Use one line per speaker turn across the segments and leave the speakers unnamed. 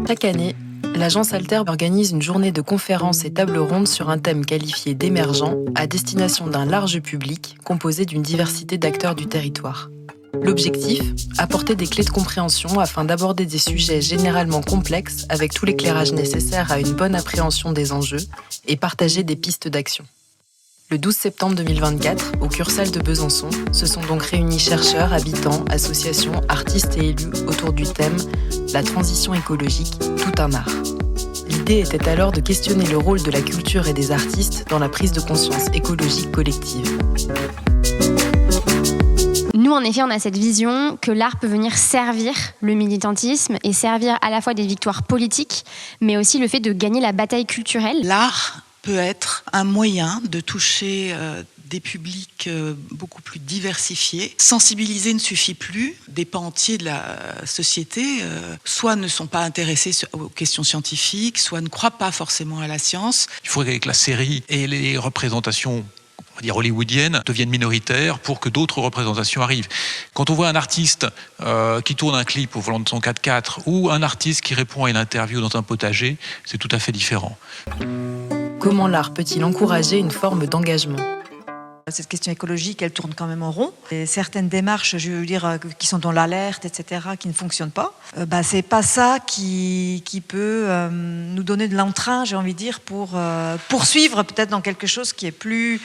Chaque année, l'agence Alter organise une journée de conférences et tables rondes sur un thème qualifié d'émergent à destination d'un large public composé d'une diversité d'acteurs du territoire. L'objectif, apporter des clés de compréhension afin d'aborder des sujets généralement complexes avec tout l'éclairage nécessaire à une bonne appréhension des enjeux et partager des pistes d'action. Le 12 septembre 2024, au Cursal de Besançon, se sont donc réunis chercheurs, habitants, associations, artistes et élus autour du thème « La transition écologique, tout un art ». L'idée était alors de questionner le rôle de la culture et des artistes dans la prise de conscience écologique collective.
Nous, en effet, on a cette vision que l'art peut venir servir le militantisme et servir à la fois des victoires politiques, mais aussi le fait de gagner la bataille culturelle.
L'art peut être un moyen de toucher des publics beaucoup plus diversifiés. Sensibiliser ne suffit plus. Des pans entiers de la société soit ne sont pas intéressés aux questions scientifiques, soit ne croient pas forcément à la science.
Il faudrait que la série et les représentations hollywoodiennes deviennent minoritaires pour que d'autres représentations arrivent. Quand on voit un artiste qui tourne un clip au volant de son 4x4 ou un artiste qui répond à une interview dans un potager, c'est tout à fait différent.
Comment l'art peut-il encourager une forme d'engagement ?
Cette question écologique, elle tourne quand même en rond. Et certaines démarches, je veux dire, qui sont dans l'alerte, etc., qui ne fonctionnent pas. C'est pas ça qui peut nous donner de l'entrain, j'ai envie de dire, pour poursuivre peut-être dans quelque chose qui est plus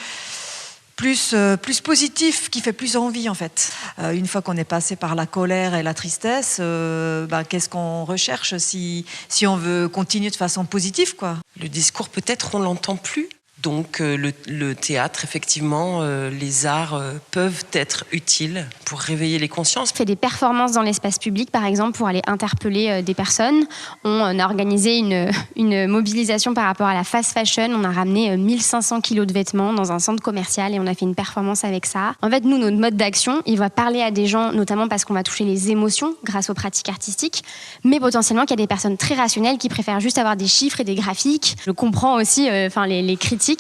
positif, qui fait plus envie en fait. Une fois qu'on est passé par la colère et la tristesse, qu'est-ce qu'on recherche si on veut continuer de façon positive, quoi.
Le discours, peut-être, on l'entend plus. Donc le théâtre, effectivement, les arts peuvent être utiles pour réveiller les consciences.
On fait des performances dans l'espace public, par exemple, pour aller interpeller des personnes. On a organisé une mobilisation par rapport à la fast fashion. On a ramené 1500 kilos de vêtements dans un centre commercial et on a fait une performance avec ça. En fait, nous, notre mode d'action, il va parler à des gens, notamment parce qu'on va toucher les émotions grâce aux pratiques artistiques, mais potentiellement qu'il y a des personnes très rationnelles qui préfèrent juste avoir des chiffres et des graphiques. Je comprends aussi les critiques.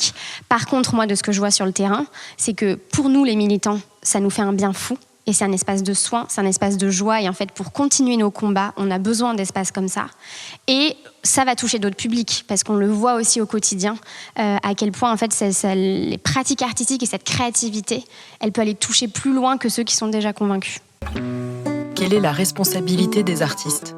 Par contre, moi, de ce que je vois sur le terrain, c'est que pour nous, les militants, ça nous fait un bien fou. Et c'est un espace de soin, c'est un espace de joie. Et en fait, pour continuer nos combats, on a besoin d'espaces comme ça. Et ça va toucher d'autres publics, parce qu'on le voit aussi au quotidien, à quel point, en fait, les pratiques artistiques et cette créativité, elle peut aller toucher plus loin que ceux qui sont déjà convaincus.
Quelle est la responsabilité des artistes ?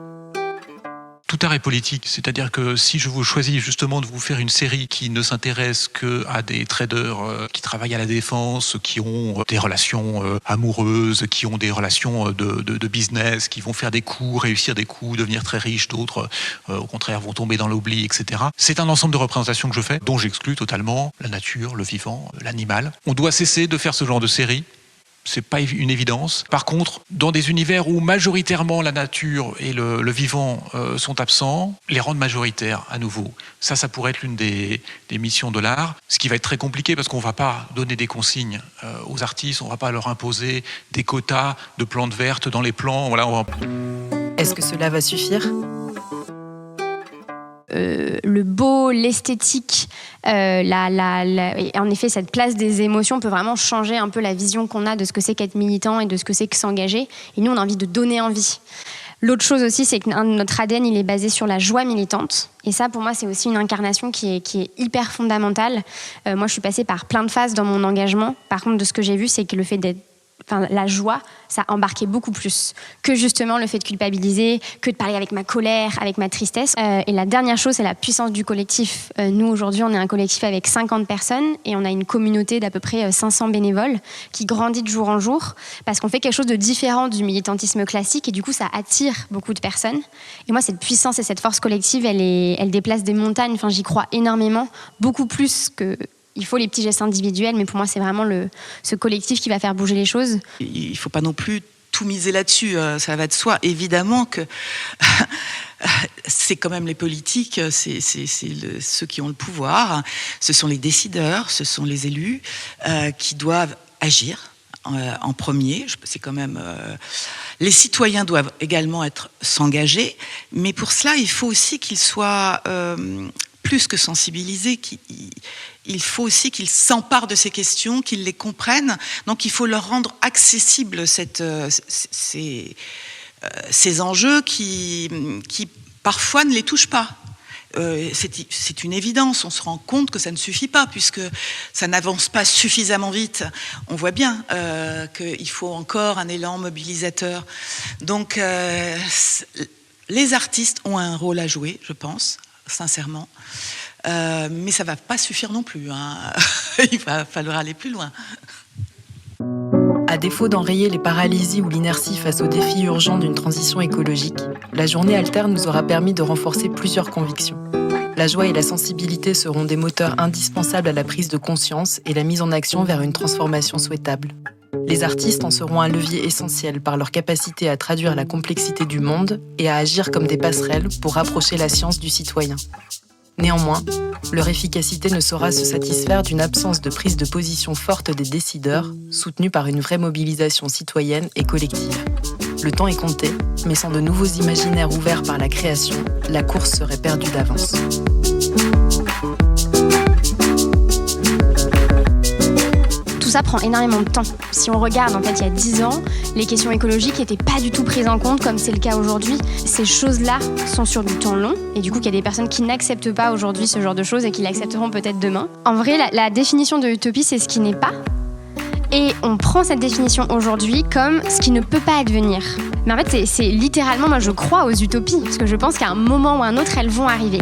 Tout art est politique, c'est-à-dire que si je vous choisis justement de vous faire une série qui ne s'intéresse qu'à des traders qui travaillent à la défense, qui ont des relations amoureuses, qui ont des relations de business, qui vont faire des coups, réussir des coups, devenir très riches, d'autres au contraire vont tomber dans l'oubli, etc. C'est un ensemble de représentations que je fais, dont j'exclus totalement la nature, le vivant, l'animal. On doit cesser de faire ce genre de série. C'est pas une évidence. Par contre, dans des univers où majoritairement la nature et le vivant sont absents, les rendre majoritaires à nouveau. Ça pourrait être l'une des missions de l'art. Ce qui va être très compliqué parce qu'on va pas donner des consignes aux artistes, on va pas leur imposer des quotas de plantes vertes dans les plans. Voilà,
Est-ce que cela va suffire ?
Le beau, l'esthétique, et en effet, cette place des émotions peut vraiment changer un peu la vision qu'on a de ce que c'est qu'être militant et de ce que c'est que s'engager. Et nous, on a envie de donner envie. L'autre chose aussi, c'est que notre ADN, il est basé sur la joie militante. Et ça, pour moi, c'est aussi une incarnation qui est hyper fondamentale. Moi, je suis passée par plein de phases dans mon engagement. Par contre, de ce que j'ai vu, c'est que le fait la joie, ça embarquait beaucoup plus que justement le fait de culpabiliser, que de parler avec ma colère, avec ma tristesse. Et la dernière chose, c'est la puissance du collectif. Nous, aujourd'hui, on est un collectif avec 50 personnes et on a une communauté d'à peu près 500 bénévoles qui grandit de jour en jour parce qu'on fait quelque chose de différent du militantisme classique et du coup, ça attire beaucoup de personnes. Et moi, cette puissance et cette force collective, elle déplace des montagnes. Enfin, j'y crois énormément, beaucoup plus que... Il faut les petits gestes individuels, mais pour moi, c'est vraiment ce collectif qui va faire bouger les choses.
Il ne faut pas non plus tout miser là-dessus, ça va de soi. Évidemment que c'est quand même les politiques, c'est ceux qui ont le pouvoir, ce sont les décideurs, ce sont les élus qui doivent agir en premier. C'est quand même... Les citoyens doivent également s'engager, mais pour cela, il faut aussi qu'ils soient... plus que sensibilisés, il faut aussi qu'ils s'emparent de ces questions, qu'ils les comprennent. Donc il faut leur rendre accessibles ces enjeux qui parfois ne les touche pas. C'est une évidence, on se rend compte que ça ne suffit pas, puisque ça n'avance pas suffisamment vite. On voit bien qu'il faut encore un élan mobilisateur. Donc, les artistes ont un rôle à jouer, je pense, sincèrement. Mais ça ne va pas suffire non plus. Il va falloir aller plus loin.
À défaut d'enrayer les paralysies ou l'inertie face aux défis urgents d'une transition écologique, la journée Alter nous aura permis de renforcer plusieurs convictions. La joie et la sensibilité seront des moteurs indispensables à la prise de conscience et la mise en action vers une transformation souhaitable. Les artistes en seront un levier essentiel par leur capacité à traduire la complexité du monde et à agir comme des passerelles pour rapprocher la science du citoyen. Néanmoins, leur efficacité ne saura se satisfaire d'une absence de prise de position forte des décideurs, soutenue par une vraie mobilisation citoyenne et collective. Le temps est compté, mais sans de nouveaux imaginaires ouverts par la création, la course serait perdue d'avance.
Tout ça prend énormément de temps. Si on regarde, en fait, il y a 10 ans, les questions écologiques n'étaient pas du tout prises en compte comme c'est le cas aujourd'hui. Ces choses-là sont sur du temps long, et du coup, il y a des personnes qui n'acceptent pas aujourd'hui ce genre de choses et qui l'accepteront peut-être demain. En vrai, la définition de utopie, c'est ce qui n'est pas. Et on prend cette définition aujourd'hui comme ce qui ne peut pas advenir. Mais en fait, c'est littéralement, moi je crois aux utopies, parce que je pense qu'à un moment ou à un autre, elles vont arriver.